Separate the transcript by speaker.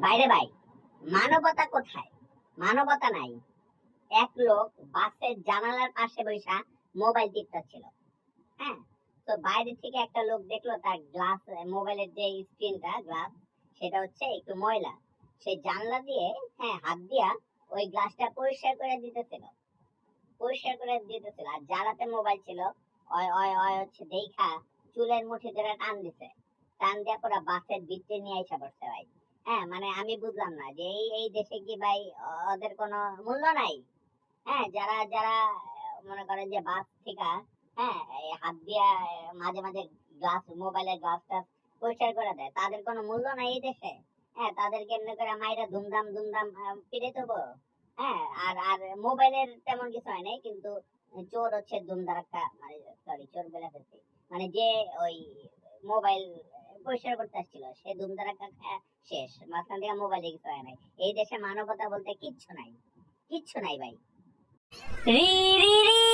Speaker 1: বাইরে ভাই, মানবতা কোথায়? মানবতা নাই। এক লোক বাসের জানালার পাশে বসে মোবাইল টিপতেছিল। হ্যাঁ, তো বাইরে থেকে একটা লোক দেখলো তার গ্লাস, মোবাইলের যে স্ক্রিনটা গ্লাস, সেটা হচ্ছে একটু ময়লা। সে জানলা দিয়ে, হ্যাঁ, হাত দিয়া ওই গ্লাসটা পরিষ্কার করে দিতেছিল। আর যারাতে মোবাইল ছিল, ওই ওই ওই হচ্ছে দেখা চুলের মুঠি ধরে টান দিছে। টান দিয়া পুরা বাসের ভিতরে নিয়ে আইসা পড়ছে ভাই। হ্যাঁ, মানে আমি বুঝলাম না যে এই এই দেশে কি ভাই ওদের কোনো মূল্য নাই? হ্যাঁ, যারা যারা মনে করেন যে বাস থেকে, হ্যাঁ, এই হাত দিয়া মাঝে মাঝে গ্লাস, মোবাইলের গ্লাসটা পরিষ্কার করে দেয়, তাদের কোনো মূল্য নাই এই দেশে? হ্যাঁ, তাদেরকে এমনি করে মাইরা ধুমধাম ধুমধাম ফিরে দেবো। হ্যাঁ, আর আর মোবাইলের তেমন কিছু হয় নাই, কিন্তু চোর হচ্ছে ধুমধারাক্কা, মানে সরি, চোর বলে ফেলছি, মানে যে ওই মোবাইল পরিষ্কার করতে আসছিল সে ধুমধারাক্কা শেষ, মাঝখান থেকে মোবাইলে কিছু হয় নাই। এই দেশে মানবতা বলতে কিচ্ছু নাই, কিচ্ছু নাই ভাই। রি রি রি